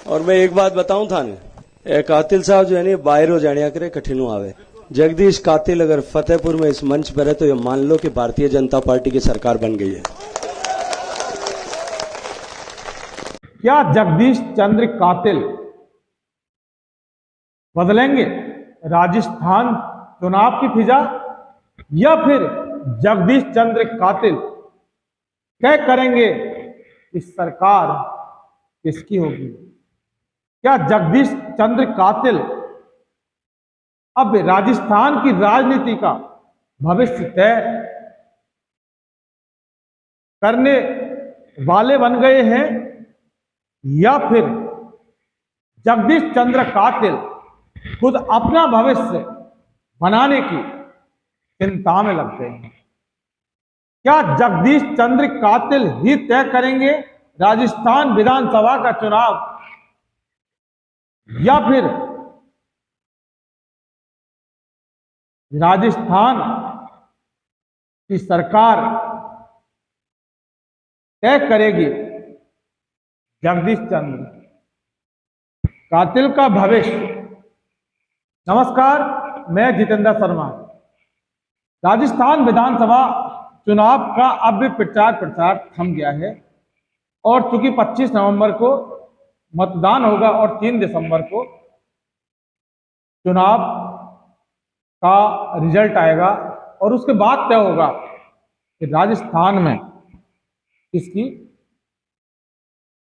और मैं एक बात बताऊं थाने कातिल साहब जो है ना बाहर हो जाने करे कठिन आवे। जगदीश कातिल अगर फतेहपुर में इस मंच पर है तो ये मान लो कि भारतीय जनता पार्टी की सरकार बन गई है। क्या जगदीश चंद्र कातिल बदलेंगे राजस्थान चुनाव की फिजा, या फिर जगदीश चंद्र कातिल तय करेंगे इस सरकार किसकी होगी? क्या जगदीश चंद्र कातिल अब राजस्थान की राजनीति का भविष्य तय करने वाले बन गए हैं, या फिर जगदीश चंद्र कातिल खुद अपना भविष्य बनाने की चिंता में लग गए हैं? क्या जगदीश चंद्र कातिल ही तय करेंगे राजस्थान विधानसभा का चुनाव, या फिर राजस्थान की सरकार तय करेगी जगदीश चंद्र कातिल का भविष्य? नमस्कार, मैं जितेंद्र शर्मा। राजस्थान विधानसभा चुनाव का अब भी प्रचार थम गया है और चूंकि 25 नवंबर को मतदान होगा और 3 दिसंबर को चुनाव का रिजल्ट आएगा और उसके बाद तय होगा कि राजस्थान में किसकी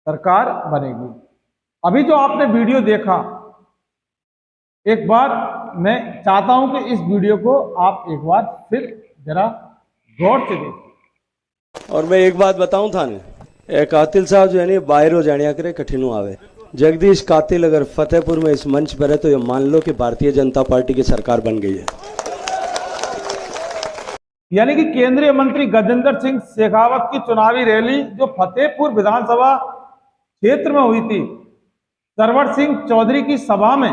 सरकार बनेगी। अभी जो आपने वीडियो देखा, एक बार मैं चाहता हूं कि इस वीडियो को आप एक बार फिर जरा गौर से देखें। और मैं एक बात बताऊं थाने कातिल साहब जो है ना बाहर हो जाने करे कठिन आवे। जगदीश कातिल अगर फतेहपुर में इस मंच पर है तो ये मान लो कि भारतीय जनता पार्टी की सरकार बन गई है। यानी कि केंद्रीय मंत्री गजेंद्र सिंह शेखावत की चुनावी रैली जो फतेहपुर विधानसभा क्षेत्र में हुई थी, सरवर सिंह चौधरी की सभा में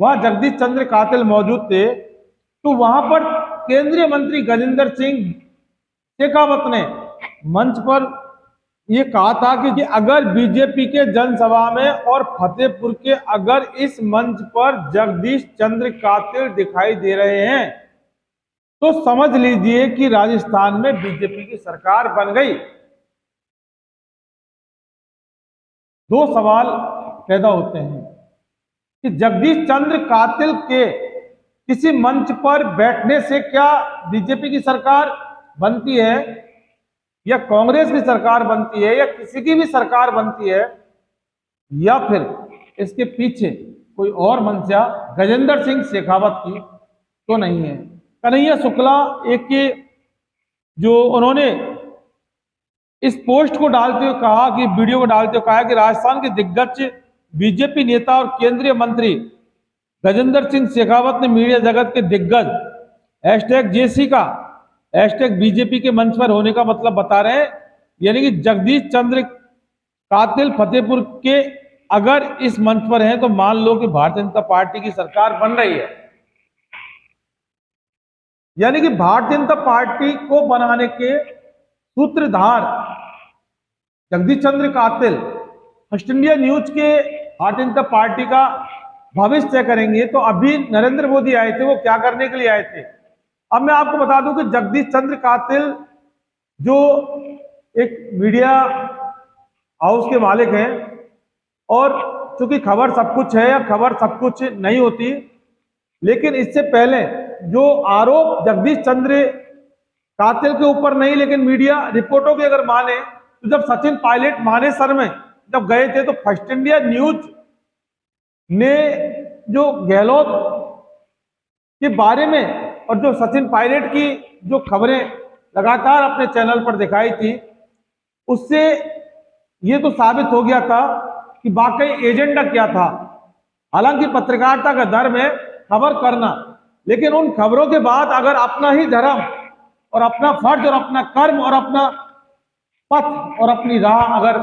वह जगदीश चंद्र कातिल मौजूद थे, तो वहां पर केंद्रीय मंत्री गजेंद्र सिंह शेखावत ने मंच पर यह कहा था कि अगर बीजेपी के जनसभा में और फतेहपुर के अगर इस मंच पर जगदीश चंद्र कातिल दिखाई दे रहे हैं तो समझ लीजिए कि राजस्थान में बीजेपी की सरकार बन गई। दो सवाल पैदा होते हैं कि जगदीश चंद्र कातिल के किसी मंच पर बैठने से क्या बीजेपी की सरकार बनती है, या कांग्रेस की सरकार बनती है, या किसी की भी सरकार बनती है, या फिर इसके पीछे कोई और मंशा गजेंद्र सिंह शेखावत की तो नहीं है। कन्हैया शुक्ला एक जो उन्होंने इस पोस्ट को डालते हुए कहा कि वीडियो को डालते हुए कहा कि राजस्थान के दिग्गज बीजेपी नेता और केंद्रीय मंत्री गजेंद्र सिंह शेखावत ने मीडिया जगत के दिग्गज #JC का #बीजेपी के मंच पर होने का मतलब बता रहे हैं। यानी कि जगदीश चंद्र कातिल फतेहपुर के अगर इस मंच पर हैं तो मान लो कि भारतीय जनता पार्टी की सरकार बन रही है। यानी कि भारतीय जनता पार्टी को बनाने के सूत्रधार जगदीश चंद्र कातिल फर्स्ट इंडिया न्यूज के भारतीय जनता पार्टी का भविष्य तय करेंगे। तो अभी नरेंद्र मोदी आए थे, वो क्या करने के लिए आए थे? अब मैं आपको बता दूं कि जगदीश चंद्र कातिल जो एक मीडिया हाउस के मालिक हैं, और चूंकि खबर सब कुछ है या खबर सब कुछ नहीं होती, लेकिन इससे पहले जो आरोप जगदीश चंद्र कातिल के ऊपर नहीं लेकिन मीडिया रिपोर्टों की अगर माने तो जब सचिन पायलट मानेसर में जब गए थे तो फर्स्ट इंडिया न्यूज ने जो गहलोत के बारे में और जो सचिन पायलट की जो खबरें लगातार अपने चैनल पर दिखाई थी, उससे ये तो साबित हो गया था कि वाकई एजेंडा क्या था। हालांकि पत्रकारिता का धर्म है खबर करना, लेकिन उन खबरों के बाद अगर अपना ही धर्म और अपना फर्ज और अपना कर्म और अपना पथ और अपनी राह अगर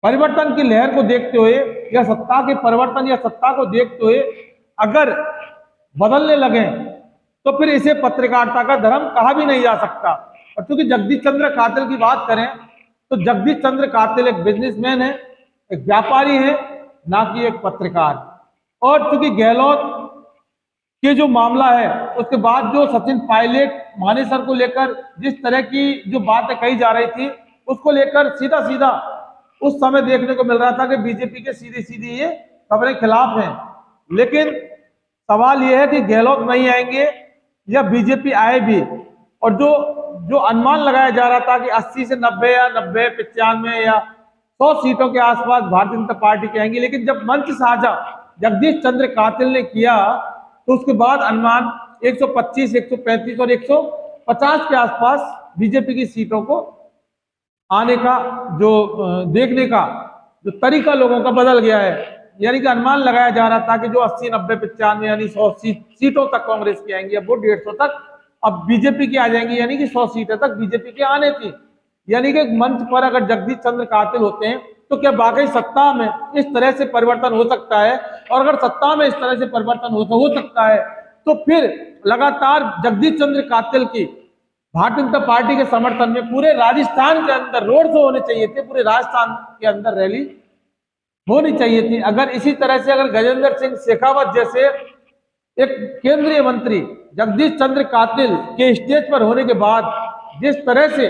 परिवर्तन की लहर को देखते हुए या सत्ता के परिवर्तन या सत्ता को देखते हुए अगर बदलने लगे तो फिर इसे पत्रकारिता का धर्म कहा भी नहीं जा सकता। और चूंकि जगदीश चंद्र कातिल की बात करें तो जगदीश चंद्र कातिल एक बिजनेसमैन है, एक व्यापारी है, ना कि एक पत्रकार। और चूंकि गहलोत के जो मामला है उसके बाद जो सचिन पायलट मानेसर को लेकर जिस तरह की जो बातें कही जा रही थी उसको लेकर सीधा सीधा उस समय देखने को मिल रहा था कि बीजेपी के सीधी सीधी ये खबरें खिलाफ हैं। लेकिन सवाल यह है कि गहलोत नहीं आएंगे या बीजेपी आए भी, और जो अनुमान लगाया जा रहा था कि 80 से 90 या 90 95 या 100 सीटों के आसपास भारतीय जनता पार्टी के आएंगी, लेकिन जब मंच साझा जगदीश चंद्र कातिल ने किया तो उसके बाद अनुमान 125, 135 और 150 के आसपास बीजेपी की सीटों को आने का जो देखने का जो तरीका लोगों का बदल गया है। यानी कि अनुमान लगाया जा रहा था कि जो 80, 90, 95 यानी 100 सीटों तक कांग्रेस की आएंगी, अब वो 150 तक अब बीजेपी की आ जाएंगी, यानी कि 100 सीटें तक बीजेपी की आने थी। यानी कि मंच पर अगर जगदीश चंद्र कातिल होते हैं तो क्या वाकई सत्ता में इस तरह से परिवर्तन हो सकता है? और अगर सत्ता में इस तरह से परिवर्तन हो सकता है तो फिर लगातार जगदीश चंद्र कातिल की भारतीय जनता पार्टी के समर्थन में पूरे राजस्थान के अंदर रोड शो होने चाहिए थे, पूरे राजस्थान के अंदर रैली होनी चाहिए थी। अगर इसी तरह से अगर गजेंद्र सिंह शेखावत जैसे एक केंद्रीय मंत्री जगदीश चंद्र कातिल के स्टेज पर होने के बाद जिस तरह से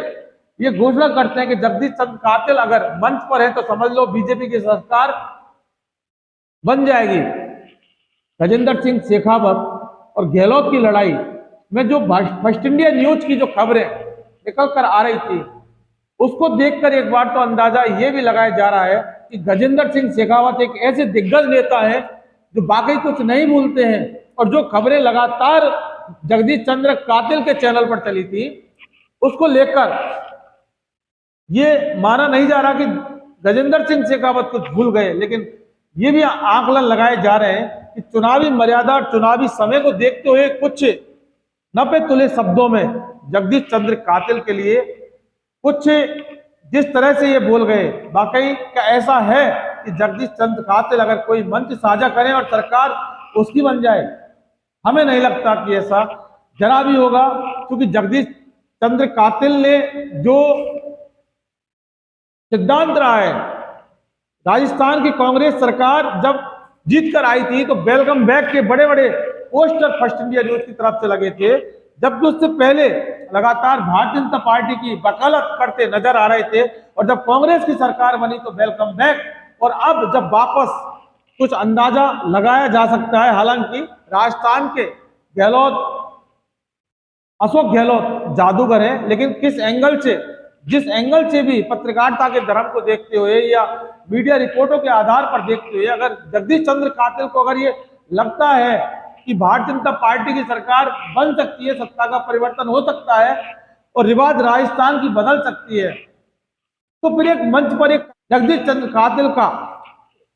ये घोषणा करते हैं कि जगदीश चंद्र कातिल अगर मंच पर है तो समझ लो बीजेपी की सरकार बन जाएगी। गजेंद्र सिंह शेखावत और गहलोत की लड़ाई में जो फर्स्ट इंडिया न्यूज की जो खबरें निकल कर आ रही थी उसको देखकर एक बार तो अंदाजा ये भी लगाया जा रहा है कि गजेंद्र सिंह शेखावत एक ऐसे दिग्गज नेता है जो बाकी कुछ नहीं भूलते हैं, और जो खबरें लगातार जगदीश चंद्र कातिल के चैनल पर चली थी उसको लेकर ये माना नहीं जा रहा कि गजेंद्र सिंह शेखावत कुछ भूल गए, लेकिन ये भी आकलन लगाए जा रहे हैं कि चुनावी मर्यादा और चुनावी समय को देखते हुए कुछ नपे तुले शब्दों में जगदीश चंद्र कातिल के लिए कुछ जिस तरह से ये बोल गए, वाकई क्या ऐसा है कि जगदीश चंद्र कातिल अगर कोई मंच साझा करें और सरकार उसकी बन जाए? हमें नहीं लगता कि ऐसा जरा भी होगा, क्योंकि जगदीश चंद्र कातिल ने जो सिद्धांत रहा है, राजस्थान की कांग्रेस सरकार जब जीत कर आई थी तो वेलकम बैक के बड़े बड़े पोस्टर फर्स्ट इंडिया न्यूज की तरफ से लगे थे, जबकि उससे पहले लगातार भारतीय जनता पार्टी की वकालत करते नजर आ रहे थे, और जब कांग्रेस की सरकार बनी तो वेलकम बैक, और अब जब वापस कुछ अंदाजा लगाया जा सकता है। हालांकि राजस्थान के गहलोत, अशोक गहलोत जादूगर है, लेकिन किस एंगल से, जिस एंगल से भी पत्रकारिता के धर्म को देखते हुए या मीडिया रिपोर्टों के आधार पर देखते हुए अगर जगदीश चंद्र कातिल को अगर ये लगता है कि भारतीय जनता पार्टी की सरकार बन सकती है, सत्ता का परिवर्तन हो सकता है और रिवाज राजस्थान की बदल सकती है, तो फिर एक मंच पर एक जगदीश चंद्र कातिल का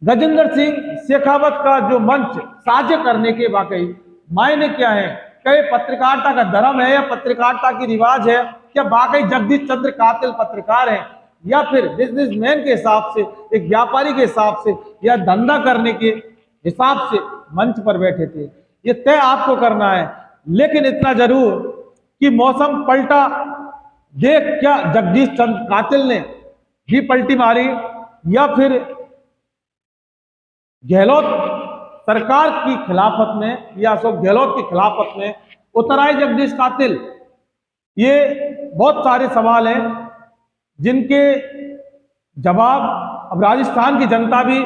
गजेंद्र सिंह शेखावत का जो मंच साझा करने के वाकई मायने क्या है? क्या पत्रकारिता का धर्म है या पत्रकारिता की रिवाज है? क्या वाकई जगदीश चंद्र कातिल पत्रकार है या फिर बिजनेसमैन के हिसाब से, एक व्यापारी के हिसाब से या धंधा करने के हिसाब से मंच पर बैठे थे? ये तय आपको करना है। लेकिन इतना जरूर कि मौसम पलटा देख क्या जगदीश चंद्र कातिल ने भी पलटी मारी या फिर गहलोत सरकार की खिलाफत में या अशोक गहलोत की खिलाफत में उतर आए जगदीश कातिल? ये बहुत सारे सवाल हैं जिनके जवाब अब राजस्थान की जनता भी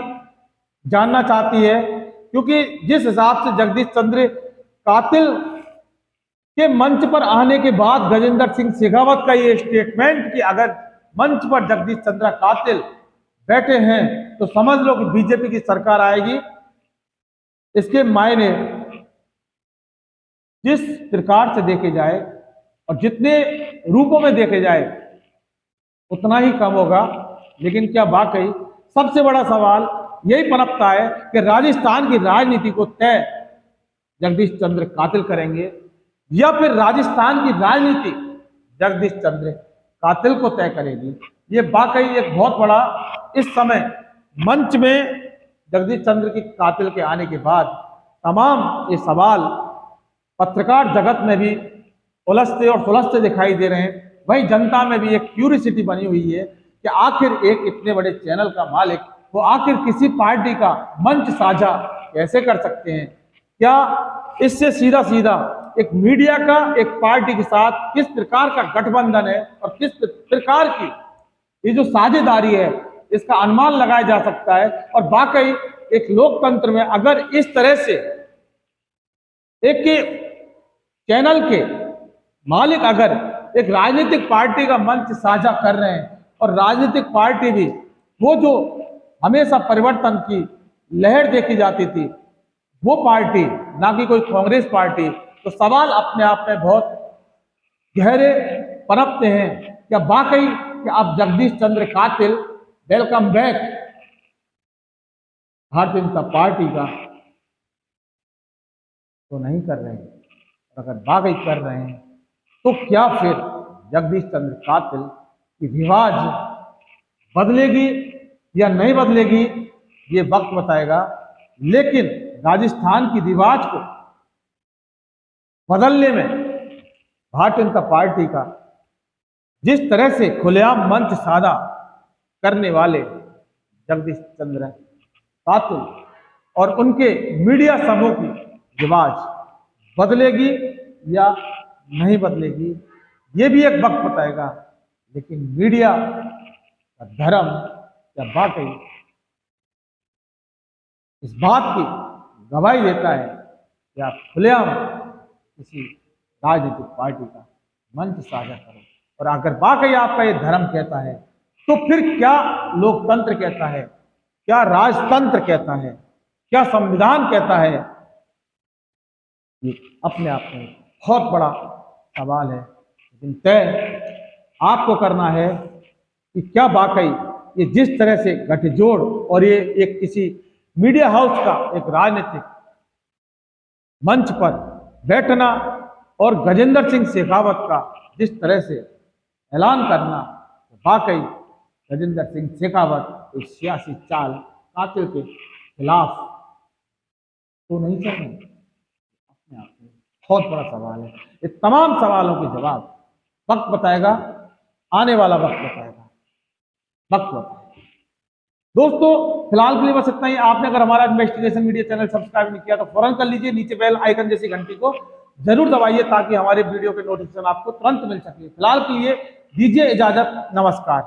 जानना चाहती है, क्योंकि जिस हिसाब से जगदीश चंद्र कातिल के मंच पर आने के बाद गजेंद्र सिंह शेखावत का ये स्टेटमेंट कि अगर मंच पर जगदीश चंद्र कातिल बैठे हैं तो समझ लो कि बीजेपी की सरकार आएगी, इसके मायने जिस प्रकार से देखे जाए और जितने रूपों में देखे जाए उतना ही कम होगा। लेकिन क्या वाकई सबसे बड़ा सवाल यही पनपता है कि राजस्थान की राजनीति को तय जगदीश चंद्र कातिल करेंगे या फिर राजस्थान की राजनीति जगदीश चंद्र कातिल को तय करेगी? ये वाकई एक बहुत बड़ा इस समय मंच में जगदीश चंद्र की कातिल के आने के बाद तमाम ये सवाल पत्रकार जगत में भी उलझते और सुलझते दिखाई दे रहे हैं। वहीं जनता में भी एक क्यूरियोसिटी बनी हुई है कि आखिर एक इतने बड़े चैनल का मालिक वो आखिर किसी पार्टी का मंच साझा कैसे कर सकते हैं? क्या इससे सीधा सीधा एक मीडिया का एक पार्टी के साथ किस प्रकार का गठबंधन है और किस प्रकार की ये जो साझेदारी है इसका अनुमान लगाया जा सकता है। और वाकई एक लोकतंत्र में अगर इस तरह से एक चैनल के मालिक अगर एक राजनीतिक पार्टी का मंच साझा कर रहे हैं और राजनीतिक पार्टी भी वो जो हमेशा परिवर्तन की लहर देखी जाती थी वो पार्टी, ना कि कोई कांग्रेस पार्टी, तो सवाल अपने आप में बहुत गहरे पनपते हैं। क्या वाकई कि अब जगदीश चंद्र कातिल welcome back Bharatiya Janata party का तो नहीं कर रहे हैं? अगर वाकई कर रहे हैं तो क्या फिर जगदीश चंद्र कातिल की रिवाज बदलेगी या नहीं बदलेगी, ये वक्त बताएगा। लेकिन राजस्थान की रिवाज को बदलने में भारतीय जनता पार्टी का जिस तरह से खुलेआम मंच साझा करने वाले जगदीश चंद्र कातिल और उनके मीडिया समूह की रिवाज बदलेगी या नहीं बदलेगी, ये भी एक वक्त बताएगा। लेकिन मीडिया का धर्म क्या वाकई इस बात की गवाही देता है कि आप खुलेआम किसी राजनीतिक पार्टी का मंच साझा करो? और अगर वाकई आपका ये धर्म कहता है तो फिर क्या लोकतंत्र कहता है, क्या राजतंत्र कहता है, क्या संविधान कहता है? ये अपने आप में बहुत बड़ा सवाल है। लेकिन तय आपको करना है कि क्या वाकई ये जिस तरह से गठजोड़ और ये एक किसी मीडिया हाउस का एक राजनीतिक मंच पर बैठना और गजेंद्र सिंह शेखावत का जिस तरह से ऐलान करना, वाकई गजेंद्र सिंह शेखावत एक सियासी चाल कातिल के खिलाफ तो नहीं कर रहे? अपने आप में बहुत बड़ा सवाल है। ये तमाम सवालों के जवाब वक्त बताएगा, आने वाला वक्त बताएगा, वक्त बताएगा। दोस्तों फिलहाल के लिए बस इतना ही। आपने अगर हमारा इन्वेस्टिगेशन मीडिया चैनल सब्सक्राइब नहीं किया तो फौरन कर लीजिए, नीचे बेल आइकन जैसी घंटी को जरूर दबाइए ताकि हमारे वीडियो के नोटिफिकेशन आपको तुरंत मिल सके। फिलहाल के लिए दीजिए इजाजत, नमस्कार।